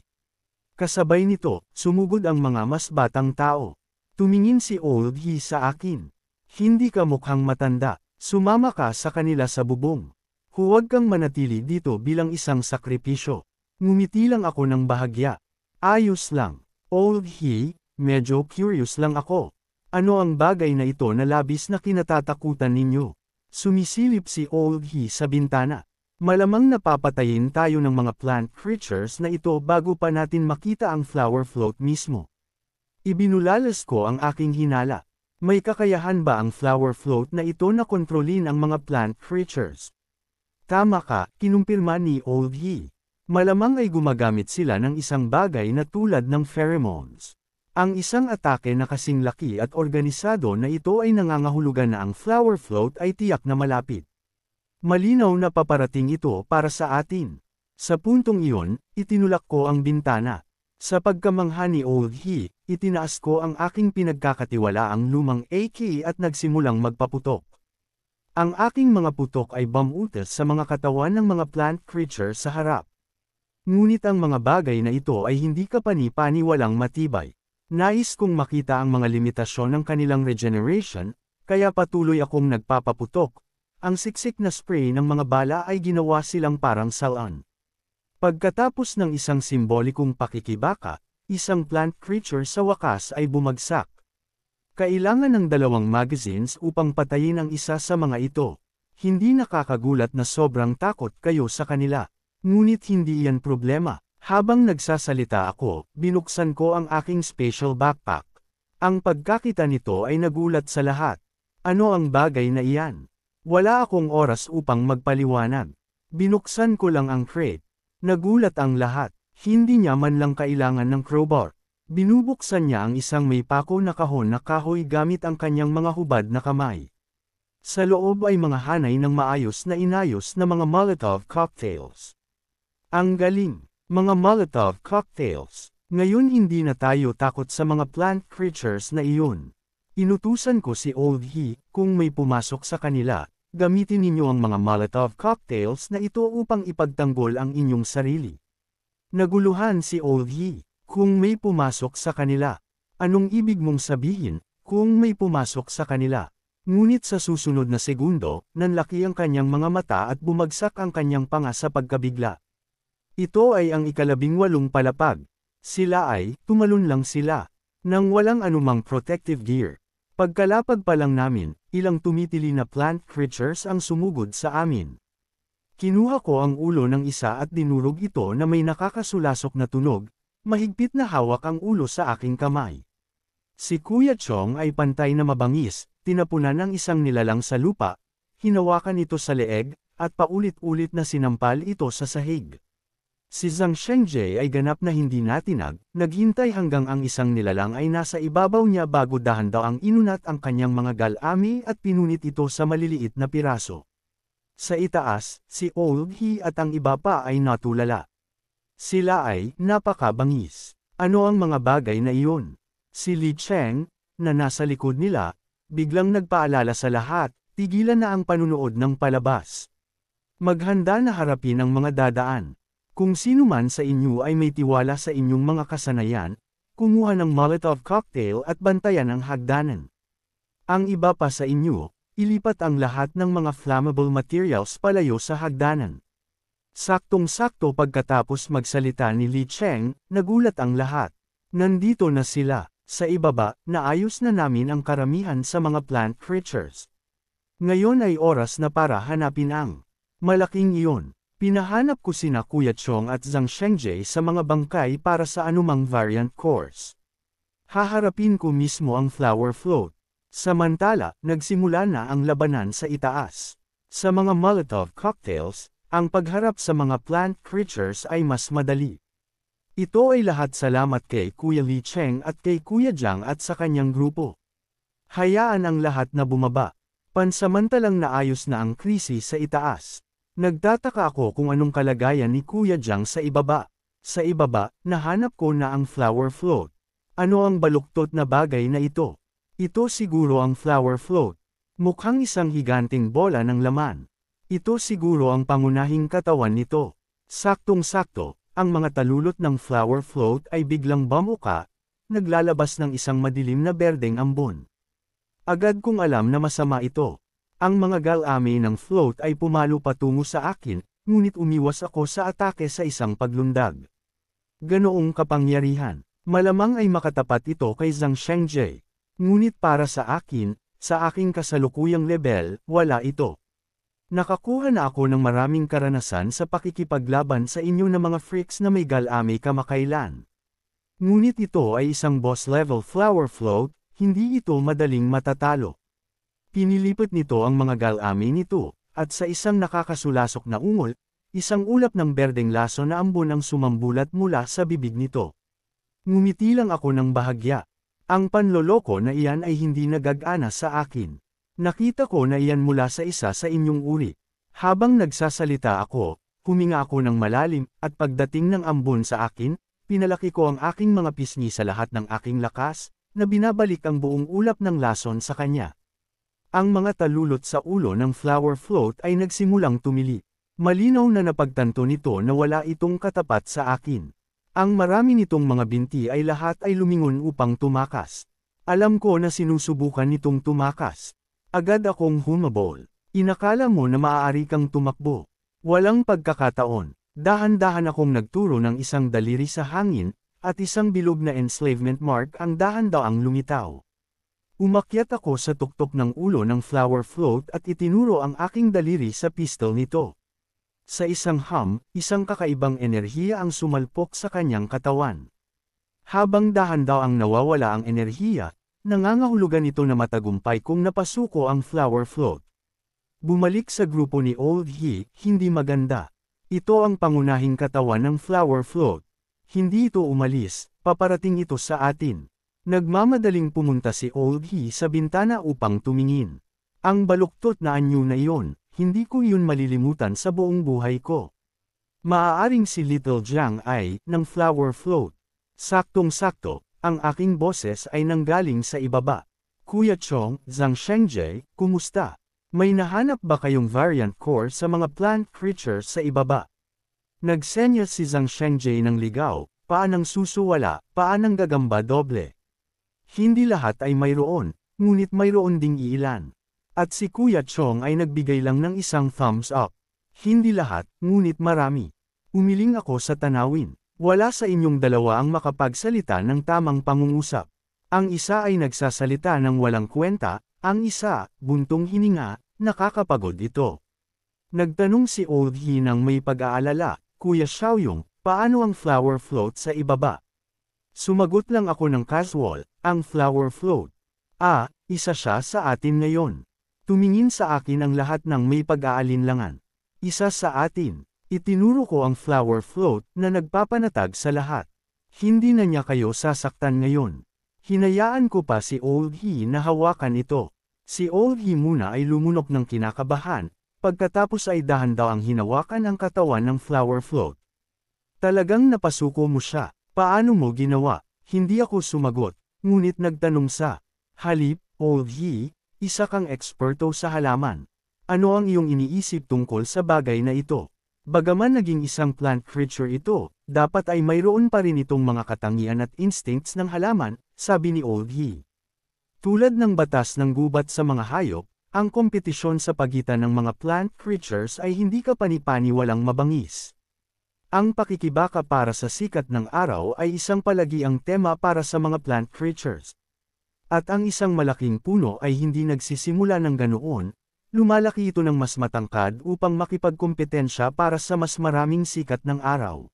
Kasabay nito, sumugod ang mga mas batang tao. Tumingin si Old He sa akin. Hindi ka mukhang matanda, sumama ka sa kanila sa bubong. Huwag kang manatili dito bilang isang sakripisyo. Ngumiti lang ako ng bahagya. Ayos lang. Old He, medyo curious lang ako. Ano ang bagay na ito na labis na kinatatakutan ninyo? Sumisilip si Old He sa bintana. Malamang napapatayin tayo ng mga plant creatures na ito bago pa natin makita ang flower float mismo. Ibinulalas ko ang aking hinala. May kakayahan ba ang flower float na ito na kontrolin ang mga plant creatures? Tama ka, kinumpirma ni Old He. Malamang ay gumagamit sila ng isang bagay na tulad ng pheromones. Ang isang atake na kasing laki at organisado na ito ay nangangahulugan na ang flower float ay tiyak na malapit. Malinaw na paparating ito para sa atin. Sa puntong iyon, itinulak ko ang bintana. Sa pagkamangha ni Old He, itinaas ko ang aking pinagkakatiwalaang lumang AK at nagsimulang magpaputok. Ang aking mga putok ay bumutas sa mga katawan ng mga plant creature sa harap. Ngunit ang mga bagay na ito ay hindi kapani-pani walang matibay. Nais kong makita ang mga limitasyon ng kanilang regeneration, kaya patuloy akong nagpapaputok. Ang siksik na spray ng mga bala ay ginawa silang parang salon. Pagkatapos ng isang simbolikong pakikibaka, isang plant creature sa wakas ay bumagsak. Kailangan ng 2 magazines upang patayin ang isa sa mga ito. Hindi nakakagulat na sobrang takot kayo sa kanila. Ngunit hindi yan problema. Habang nagsasalita ako, binuksan ko ang aking special backpack. Ang pagkakita nito ay nagulat sa lahat. Ano ang bagay na iyan? Wala akong oras upang magpaliwanag. Binuksan ko lang ang crate. Nagulat ang lahat. Hindi niya man lang kailangan ng crowbar. Binubuksan niya ang isang may pako na kahon na kahoy gamit ang kanyang mga hubad na kamay. Sa loob ay mga hanay ng maayos na inayos na mga Molotov cocktails. Ang galing! Mga Molotov cocktails. Ngayon hindi na tayo takot sa mga plant creatures na iyon. Inutusan ko si Old He, kung may pumasok sa kanila, gamitin ninyo ang mga Molotov cocktails na ito upang ipagtanggol ang inyong sarili. Naguluhan si Old He, kung may pumasok sa kanila. Anong ibig mong sabihin, kung may pumasok sa kanila? Ngunit sa susunod na segundo, nanlaki ang kanyang mga mata at bumagsak ang kanyang panga sa pagkabigla. Ito ay ang 18 palapag. Sila ay, tumalon lang sila. Nang walang anumang protective gear. Pagkalapag pa lang namin, ilang tumitili na plant creatures ang sumugod sa amin. Kinuha ko ang ulo ng isa at dinurog ito na may nakakasulasok na tunog, mahigpit na hawak ang ulo sa aking kamay. Si Kuya Chong ay pantay na mabangis, tinapunan ng isang nilalang sa lupa, hinawakan ito sa leeg, at paulit-ulit na sinampal ito sa sahig. Si Zhang Shengje ay ganap na hindi natinag, naghintay hanggang ang isang nilalang ay nasa ibabaw niya bago dahan-daang inunat ang kanyang mga galami at pinunit ito sa maliliit na piraso. Sa itaas, si Old He at ang iba pa ay natulala. Sila ay napakabangis. Ano ang mga bagay na iyon? Si Li Cheng, na nasa likod nila, biglang nagpaalala sa lahat, tigilan na ang panunood ng palabas. Maghanda na harapin ang mga dadaan. Kung sino man sa inyo ay may tiwala sa inyong mga kasanayan, kumuha ng Molotov cocktail at bantayan ang hagdanan. Ang iba pa sa inyo, ilipat ang lahat ng mga flammable materials palayo sa hagdanan. Saktong-sakto pagkatapos magsalita ni Li Cheng, nagulat ang lahat. Nandito na sila, sa ibaba, naayos na namin ang karamihan sa mga plant creatures. Ngayon ay oras na para hanapin ang malaking iyon. Pinahanap ko sina Kuya Chong at Zhang Shengjie sa mga bangkay para sa anumang variant course. Haharapin ko mismo ang flower float. Samantala, nagsimula na ang labanan sa itaas. Sa mga Molotov cocktails, ang pagharap sa mga plant creatures ay mas madali. Ito ay lahat salamat kay Kuya Li Cheng at kay Kuya Zhang at sa kanyang grupo. Hayaan ang lahat na bumaba. Pansamantalang naayos na ang krisis sa itaas. Nagtataka ako kung anong kalagayan ni Kuya Zhang sa ibaba. Sa ibaba, nahanap ko na ang flower float. Ano ang baluktot na bagay na ito? Ito siguro ang flower float. Mukhang isang higanting bola ng laman. Ito siguro ang pangunahing katawan nito. Saktong-sakto, ang mga talulot ng flower float ay biglang bamuka, naglalabas ng isang madilim na berdeng ambon. Agad kong alam na masama ito. Ang mga galami ng float ay pumalo patungo sa akin, ngunit umiwas ako sa atake sa isang paglundag. Ganoong kapangyarihan. Malamang ay makatapat ito kay Zhang Shengjie. Ngunit para sa akin, sa aking kasalukuyang level, wala ito. Nakakuha na ako ng maraming karanasan sa pakikipaglaban sa inyo na mga freaks na may galami kamakailan. Ngunit ito ay isang boss-level flower float, hindi ito madaling matatalo. Pinilipat nito ang mga galami nito, at sa isang nakakasulasok na ungol, isang ulap ng berdeng laso na ambon ang sumambulat mula sa bibig nito. Ngumiti lang ako ng bahagya. Ang panloloko na iyan ay hindi nagagana sa akin. Nakita ko na iyan mula sa isa sa inyong uri. Habang nagsasalita ako, huminga ako ng malalim, at pagdating ng ambon sa akin, pinalaki ko ang aking mga pisngi sa lahat ng aking lakas, na binabalik ang buong ulap ng lason sa kanya. Ang mga talulot sa ulo ng flower float ay nagsimulang tumili. Malinaw na napagtanto nito na wala itong katapat sa akin. Ang marami nitong mga binti ay lahat ay lumingon upang tumakas. Alam ko na sinusubukan nitong tumakas. Agad akong humabol. Inakala mo na maaari kang tumakbo. Walang pagkakataon. Dahan-dahan akong nagturo ng isang daliri sa hangin, at isang bilog na enslavement mark ang dahan-daang lumitaw. Umakyat ako sa tuktok ng ulo ng flower float at itinuro ang aking daliri sa pistol nito. Sa isang isang kakaibang enerhiya ang sumalpok sa kanyang katawan. Habang dahan-daang nawawala ang enerhiya, nangangahulugan ito na matagumpay kung napasuko ang flower float. Bumalik sa grupo ni Old He, hindi maganda. Ito ang pangunahing katawan ng flower float. Hindi ito umalis, paparating ito sa atin. Nagmamadaling pumunta si Old He sa bintana upang tumingin. Ang baluktot na anyo na iyon, hindi ko iyon malilimutan sa buong buhay ko. Maaaring si Little Zhang ay, ng flower float. Saktong-sakto, ang aking boses ay nanggaling sa ibaba. Kuya Chong, Zhang Shengjie, kumusta? May nahanap ba kayong variant core sa mga plant creatures sa ibaba? Nagsenya si Zhang Shengjie ng ligaw, paanang susuwala, paanang gagamba doble. Hindi lahat ay mayroon, ngunit mayroon ding iilan. At si Kuya Chong ay nagbigay lang ng isang thumbs up. Hindi lahat, ngunit marami. Umiling ako sa tanawin. Wala sa inyong dalawa ang makapagsalita ng tamang pangungusap. Ang isa ay nagsasalita ng walang kwenta, ang isa, buntong hininga, nakakapagod ito. Nagtanong si Old He nang may pag-aalala, Kuya Xiaoyong, paano ang flower float sa ibaba? Sumagot lang ako ng casual, ang flower float. Isa siya sa atin ngayon. Tumingin sa akin ang lahat ng may pag-aalinlangan. Isa sa atin. Itinuro ko ang flower float na nagpapanatag sa lahat. Hindi na niya kayo sasaktan ngayon. Hinayaan ko pa si Old He na hawakan ito. Si Old He muna ay lumunok ng kinakabahan, pagkatapos ay dahan-dahang hinawakan ang katawan ng flower float. Talagang napasuko mo siya. Paano mo ginawa? Hindi ako sumagot, ngunit nagtanong sa halip, Old He, isa kang eksperto sa halaman. Ano ang iyong iniisip tungkol sa bagay na ito? Bagaman naging isang plant creature ito, dapat ay mayroon pa rin itong mga katangian at instincts ng halaman, sabi ni Old He. Tulad ng batas ng gubat sa mga hayop, Ang kompetisyon sa pagitan ng mga plant creatures ay hindi kapani-paniwalang mabangis. Ang pakikibaka para sa sikat ng araw ay isang palagiang tema para sa mga plant creatures. At ang isang malaking puno ay hindi nagsisimula ng ganoon, lumalaki ito ng mas matangkad upang makipagkompetensya para sa mas maraming sikat ng araw.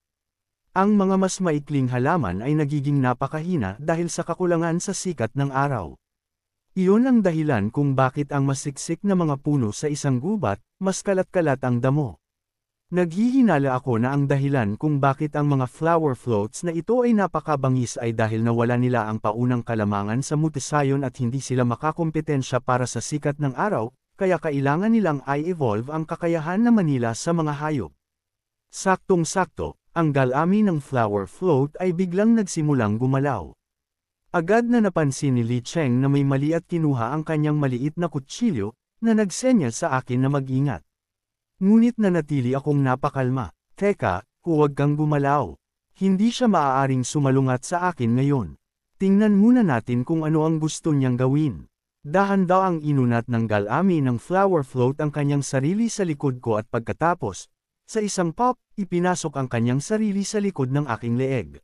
Ang mga mas maikling halaman ay nagiging napakahina dahil sa kakulangan sa sikat ng araw. Iyon ang dahilan kung bakit ang masiksik na mga puno sa isang gubat, mas kalat-kalat ang damo. Naghihinala ako na ang dahilan kung bakit ang mga flower floats na ito ay napakabangis ay dahil nawala nila ang paunang kalamangan sa mutasayon at hindi sila makakompetensya para sa sikat ng araw, kaya kailangan nilang i-evolve ang kakayahan na manila sa mga hayop. Saktong-sakto, ang galami ng flower float ay biglang nagsimulang gumalaw. Agad na napansin ni Li Cheng na may mali at kinuha ang kanyang maliit na kutsilyo, na nagsenya sa akin na mag-ingat. Ngunit nanatili akong napakalma. Teka, huwag kang gumalaw. Hindi siya maaaring sumalungat sa akin ngayon. Tingnan muna natin kung ano ang gusto niyang gawin. Dahan-daang inunat ng galami ng flower float ang kanyang sarili sa likod ko at pagkatapos, sa isang pop, ipinasok ang kanyang sarili sa likod ng aking leeg.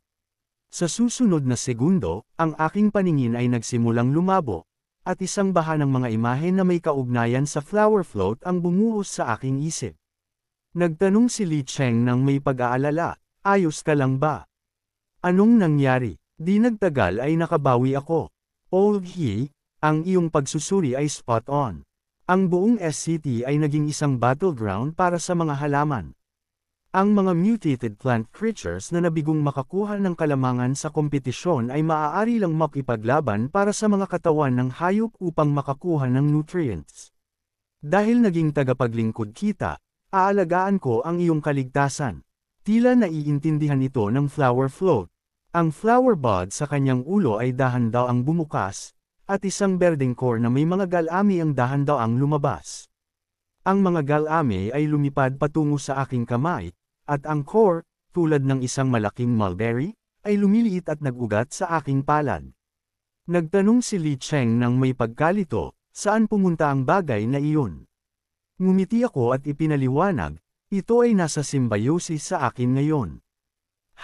Sa susunod na segundo, ang aking paningin ay nagsimulang lumabo, at isang baha ng mga imahe na may kaugnayan sa flower float ang bumuhos sa aking isip. Nagtanong si Li Cheng nang may pag-aalala, ayos ka lang ba? Anong nangyari? Di nagtagal ay nakabawi ako. Oh he, ang iyong pagsusuri ay spot on. Ang buong SCT ay naging isang battleground para sa mga halaman. Ang mga mutated plant creatures na nabigong makakuha ng kalamangan sa kompetisyon ay maaari lang makipaglaban para sa mga katawan ng hayop upang makakuha ng nutrients. Dahil naging tagapaglingkod kita, aalagaan ko ang iyong kaligtasan. Tila naiintindihan ito ng flower float. Ang flower bud sa kanyang ulo ay dahan-daang bumukas, at isang berdeng core na may mga galami ang dahan-daang lumabas. Ang mga galami ay lumipad patungo sa aking kamay, at ang core, tulad ng isang malaking mulberry, ay lumiliit at nag-ugat sa aking palad. Nagtanong si Li Cheng nang may pagkalito, saan pumunta ang bagay na iyon? Ngumiti ako at ipinaliwanag, ito ay nasa symbiosis sa akin ngayon.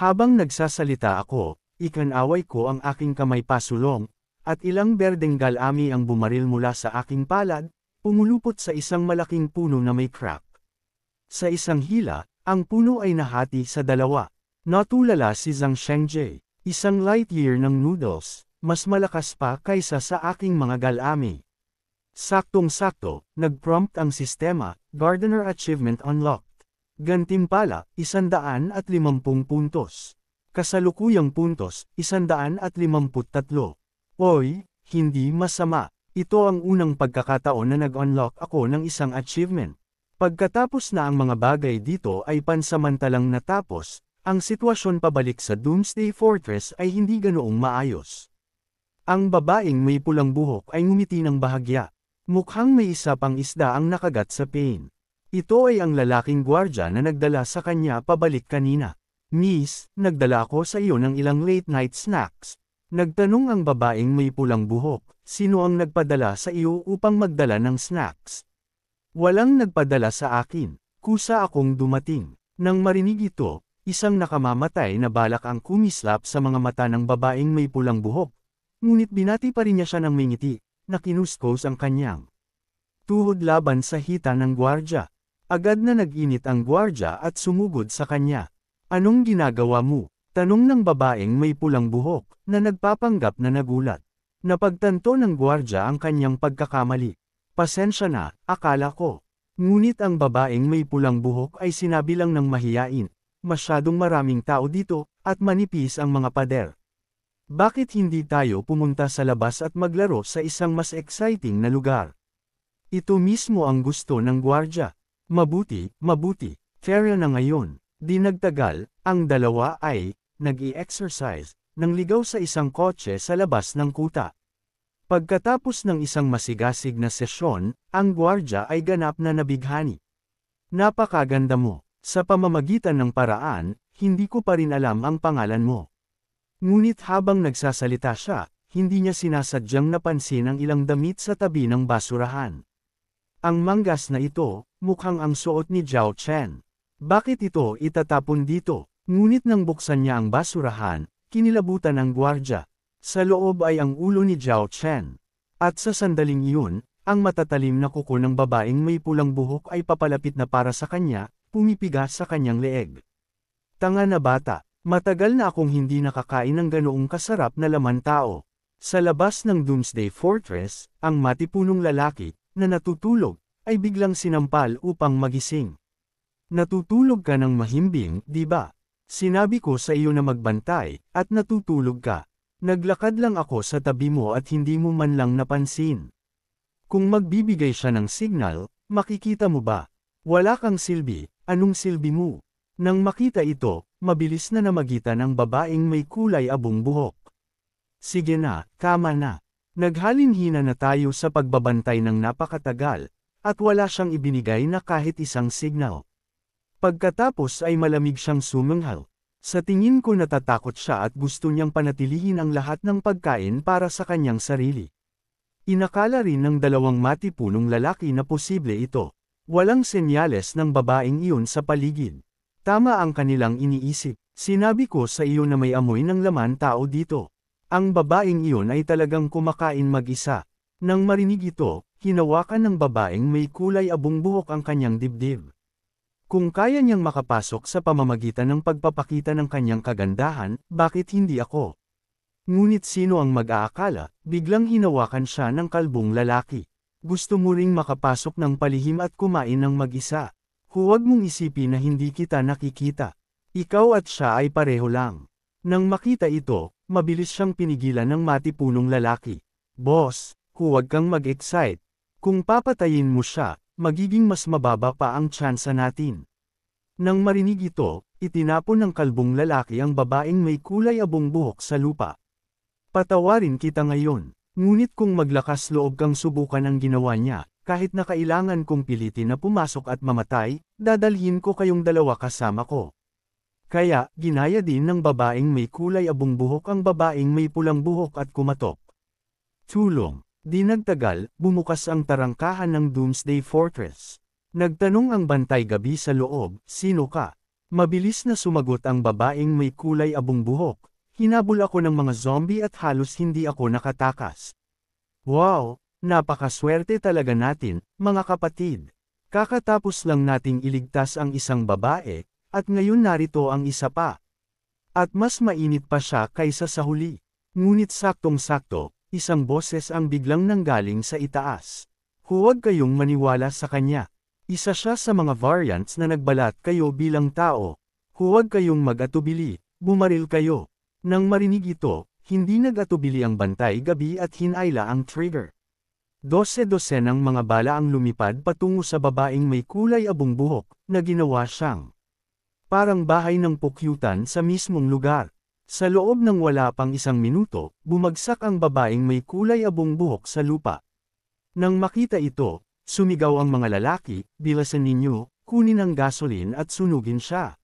Habang nagsasalita ako, ikinaway ko ang aking kamay pasulong, at ilang berdeng galami ang bumaril mula sa aking palad, pumulupot sa isang malaking puno na may crack. Sa isang hila, ang puno ay nahati sa dalawa. Natulala si Zhang Shengji, isang light year ng noodles, mas malakas pa kaysa sa aking mga galami. Saktong-sakto, nag-prompt ang sistema, Gardener Achievement Unlocked. Gantimpala, 150 puntos. Kasalukuyang puntos, 153. Oy, hindi masama. Ito ang unang pagkakataon na nag-unlock ako ng isang achievement. Pagkatapos na ang mga bagay dito ay pansamantalang natapos, ang sitwasyon pabalik sa Doomsday Fortress ay hindi ganoong maayos. Ang babaeng may pulang buhok ay ngumiti ng bahagya. Mukhang may isa pang isda ang nakagat sa pain. Ito ay ang lalaking gwardya na nagdala sa kanya pabalik kanina. Miss, nagdala ako sa iyo ng ilang late night snacks. Nagtanong ang babaeng may pulang buhok, sino ang nagpadala sa iyo upang magdala ng snacks? Walang nagpadala sa akin, kusa akong dumating. Nang marinig ito, isang nakamamatay na balak ang kumislap sa mga mata ng babaeng may pulang buhok. Ngunit binati pa rin niya siya ng may ngiti, na kinuskos ang kanyang tuhod laban sa hita ng gwardya. Agad na nag-init ang gwardya at sumugod sa kanya. Anong ginagawa mo? Tanong ng babaeng may pulang buhok, na nagpapanggap na nagulat. Napagtanto ng gwardya ang kanyang pagkakamali. Pasensya na, akala ko. Ngunit ang babaeng may pulang buhok ay sinabi lang ng mahiyain, masyadong maraming tao dito, at manipis ang mga pader. Bakit hindi tayo pumunta sa labas at maglaro sa isang mas exciting na lugar? Ito mismo ang gusto ng gwardya. Mabuti, Fair na ngayon. Di nagtagal, ang dalawa ay nag-i-exercise, nang ligaw sa isang kotse sa labas ng kuta. Pagkatapos ng isang masigasig na sesyon, ang gwardya ay ganap na nabighani. Napakaganda mo. Sa pamamagitan ng paraan, hindi ko pa rin alam ang pangalan mo. Ngunit habang nagsasalita siya, hindi niya sinasadyang napansin ang ilang damit sa tabi ng basurahan. Ang manggas na ito, mukhang ang suot ni Zhao Chen. Bakit ito itatapon dito? Ngunit nang buksan niya ang basurahan, kinilabutan ang gwardya. Sa loob ay ang ulo ni Zhao Chen. At sa sandaling iyon, ang matatalim na kuko ng babaeng may pulang buhok ay papalapit na para sa kanya, pumipiga sa kanyang leeg. Tanga na bata, matagal na akong hindi nakakain ng ganoong kasarap na laman tao. Sa labas ng Doomsday Fortress, ang matipunong lalaki, na natutulog, ay biglang sinampal upang magising. Natutulog ka ng mahimbing, di ba? Sinabi ko sa iyo na magbantay, at natutulog ka. Naglakad lang ako sa tabi mo at hindi mo man lang napansin. Kung magbibigay siya ng signal, makikita mo ba? Wala kang silbi, anong silbi mo? Nang makita ito, mabilis na namagitan ang babaeng may kulay abong buhok. Sige na, tama na. Naghalinhina na tayo sa pagbabantay ng napakatagal, at wala siyang ibinigay na kahit isang signal. Pagkatapos ay malamig siyang sumanghal. Sa tingin ko natatakot siya at gusto niyang panatilihin ang lahat ng pagkain para sa kanyang sarili. Inakala rin ng dalawang matipunong lalaki na posible ito. Walang senyales ng babaeng iyon sa paligid. Tama ang kanilang iniisip. Sinabi ko sa iyo na may amoy ng laman tao dito. Ang babaeng iyon ay talagang kumakain mag-isa. Nang marinig ito, hinawakan ng babaeng may kulay abong buhok ang kanyang dibdib. Kung kaya niyang makapasok sa pamamagitan ng pagpapakita ng kanyang kagandahan, bakit hindi ako? Ngunit sino ang mag-aakala, biglang hinawakan siya ng kalbong lalaki. Gusto mo ring makapasok ng palihim at kumain ng mag-isa. Huwag mong isipin na hindi kita nakikita. Ikaw at siya ay pareho lang. Nang makita ito, mabilis siyang pinigilan ng matipunong lalaki. Boss, huwag kang mag-excite. Kung papatayin mo siya, magiging mas mababa pa ang tsansa natin. Nang marinig ito, itinapon ng kalbong lalaki ang babaeng may kulay abong buhok sa lupa. Patawarin kita ngayon, ngunit kung maglakas loob kang subukan ang ginawa niya, kahit na kailangan kong pilitin na pumasok at mamatay, dadalhin ko kayong dalawa kasama ko. Kaya, ginaya din ng babaeng may kulay abong buhok ang babaeng may pulang buhok at kumatok. Tulong. Di nagtagal, bumukas ang tarangkahan ng Doomsday Fortress. Nagtanong ang bantay gabi sa loob, sino ka? Mabilis na sumagot ang babaeng may kulay abong buhok. Hinabol ako ng mga zombie at halos hindi ako nakatakas. Wow, napakaswerte talaga natin, mga kapatid. Kakatapos lang nating iligtas ang isang babae, at ngayon narito ang isa pa. At mas mainit pa siya kaysa sa huli. Ngunit saktong-sakto, isang boses ang biglang nanggaling sa itaas. Huwag kayong maniwala sa kanya. Isa siya sa mga variants na nagbalat kayo bilang tao. Huwag kayong mag-atubili, bumaril kayo. Nang marinig ito, hindi nag-atubili ang bantay gabi at hinayla ang trigger. Dose-dosenang mga bala ang lumipad patungo sa babaeng may kulay abong buhok, na ginawa siyang parang bahay ng pukyutan sa mismong lugar. Sa loob ng wala pang isang minuto, bumagsak ang babaeng may kulay abong buhok sa lupa. Nang makita ito, sumigaw ang mga lalaki, "Bilasan ninyo, kunin ang gasolin at sunugin siya."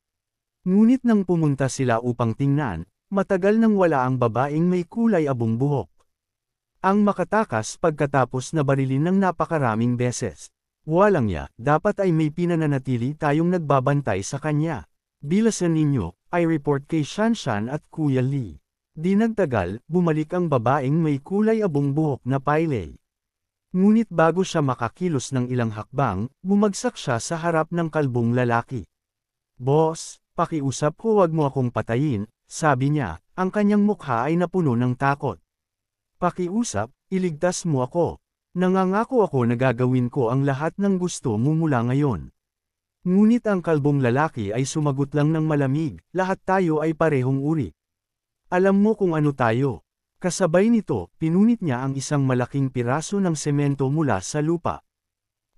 Ngunit nang pumunta sila upang tingnan, matagal nang wala ang babaeng may kulay abong buhok. Ang makatakas pagkatapos na barilin ng napakaraming beses. Walang ya, dapat ay may pinananatili tayong nagbabantay sa kanya. Bilasan ninyo, ay report kay Shanshan at Kuya Lee. Di nagtagal, bumalik ang babaeng may kulay abong buhok na Pailey. Ngunit bago siya makakilos ng ilang hakbang, bumagsak siya sa harap ng kalbong lalaki. Boss, pakiusap huwag mo akong patayin, sabi niya, ang kanyang mukha ay napuno ng takot. Pakiusap, iligtas mo ako. Nangangako ako na gagawin ko ang lahat ng gusto mo mula ngayon. Ngunit ang kalbong lalaki ay sumagot lang ng malamig, lahat tayo ay parehong uri. Alam mo kung ano tayo. Kasabay nito, pinunit niya ang isang malaking piraso ng semento mula sa lupa.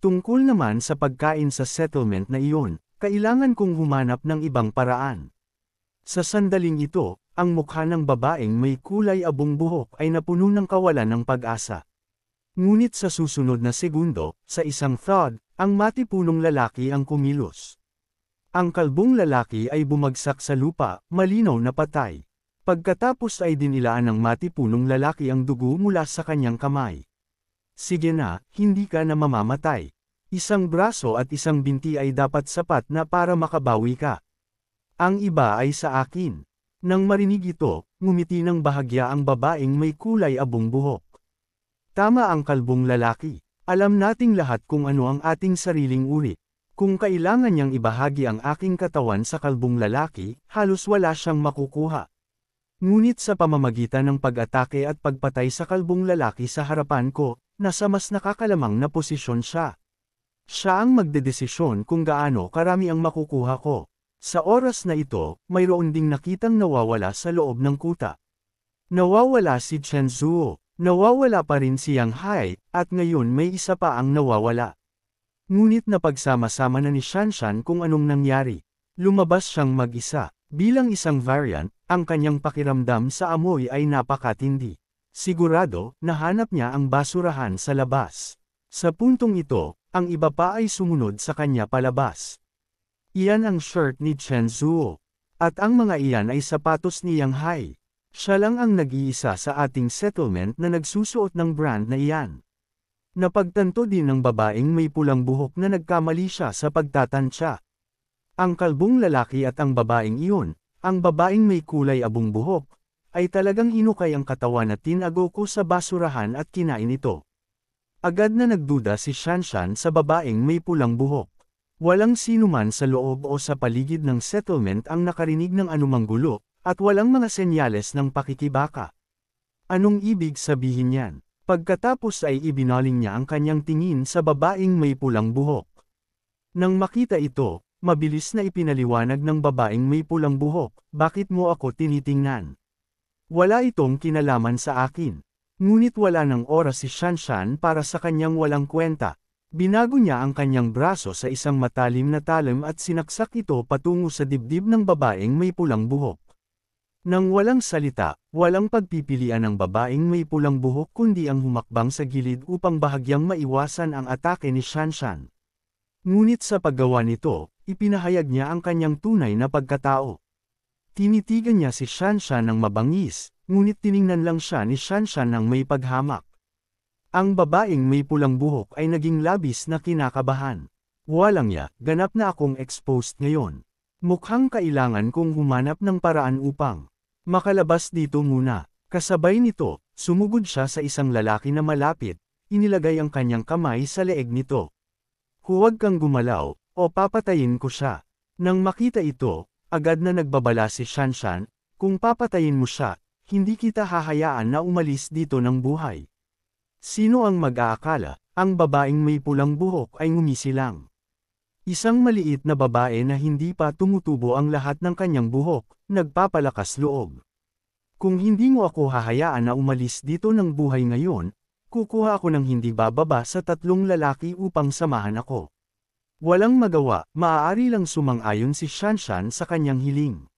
Tungkol naman sa pagkain sa settlement na iyon, kailangan kong humanap ng ibang paraan. Sa sandaling ito, ang mukha ng babaeng may kulay abong buhok ay napuno ng kawalan ng pag-asa. Ngunit sa susunod na segundo, sa isang thud, ang matipunong lalaki ang kumilos. Ang kalbong lalaki ay bumagsak sa lupa, malinaw na patay. Pagkatapos ay dinilaan ng matipunong lalaki ang dugo mula sa kanyang kamay. Sige na, hindi ka na mamamatay. Isang braso at isang binti ay dapat sapat na para makabawi ka. Ang iba ay sa akin. Nang marinig ito, ngumiti ng bahagya ang babaeng may kulay abong buhok. Tama ang kalbong lalaki. Alam nating lahat kung ano ang ating sariling uri. Kung kailangan niyang ibahagi ang aking katawan sa kalbong lalaki, halos wala siyang makukuha. Ngunit sa pamamagitan ng pag-atake at pagpatay sa kalbong lalaki sa harapan ko, nasa mas nakakalamang na posisyon siya. Siya ang magdedesisyon kung gaano karami ang makukuha ko. Sa oras na ito, mayroon ding nakitang nawawala sa loob ng kuta. Nawawala si Chen Zuo, nawawala pa rin si Yang Hai, at ngayon may isa pa ang nawawala. Ngunit napagsama-sama na ni Shanshan kung anong nangyari. Lumabas siyang mag-isa. Bilang isang variant, ang kanyang pakiramdam sa amoy ay napakatindi. Sigurado, nahanap niya ang basurahan sa labas. Sa puntong ito, ang iba pa ay sumunod sa kanya palabas. Iyan ang shirt ni Chen Zuo. At ang mga iyan ay sapatos ni Yang Hai. Siya lang ang nag-iisa sa ating settlement na nagsusuot ng brand na iyan. Napagtanto din ng babaeng may pulang buhok na nagkamali siya sa pagtatansya. Ang kalbong lalaki at ang babaeng iyon, ang babaeng may kulay abong buhok, ay talagang inukay ang katawan at tinago ko sa basurahan at kinain ito. Agad na nagduda si Shanshan sa babaeng may pulang buhok. Walang sinuman sa loob o sa paligid ng settlement ang nakarinig ng anumang gulo, at walang mga senyales ng pakikibaka. Anong ibig sabihin yan? Pagkatapos ay ibinaling niya ang kanyang tingin sa babaeng may pulang buhok. Nang makita ito, mabilis na ipinaliwanag ng babaeng may pulang buhok, bakit mo ako tinitingnan? Wala itong kinalaman sa akin. Ngunit wala ng oras si Shanshan para sa kanyang walang kwenta. Binago niya ang kanyang braso sa isang matalim na talim at sinaksak ito patungo sa dibdib ng babaeng may pulang buhok. Nang walang salita, walang pagpipilian ng babaeng may pulang buhok kundi ang humakbang sa gilid upang bahagyang maiwasan ang atake ni Shanshan. Ngunit sa paggawa nito, ipinahayag niya ang kanyang tunay na pagkatao. Tinitigan niya si Shanshan ng mabangis, ngunit tiningnan lang siya ni Shanshan ng may paghamak. Ang babaeng may pulang buhok ay naging labis na kinakabahan. Walang ya, ganap na akong exposed ngayon. Mukhang kailangan kong humanap ng paraan upang makalabas dito muna. Kasabay nito, sumugod siya sa isang lalaki na malapit, inilagay ang kanyang kamay sa leeg nito. Huwag kang gumalaw, o papatayin ko siya. Nang makita ito, agad na nagbabala si Shanshan, kung papatayin mo siya, hindi kita hahayaan na umalis dito ng buhay. Sino ang mag-aakala, ang babaeng may pulang buhok ay ngumisi lang. Isang maliit na babae na hindi pa tumutubo ang lahat ng kanyang buhok, nagpapalakas loob. Kung hindi mo ako hahayaan na umalis dito ng buhay ngayon, kukuha ako ng hindi bababa sa 3 lalaki upang samahan ako. Walang magawa, maaari lang sumang-ayon si Shanshan sa kanyang hiling.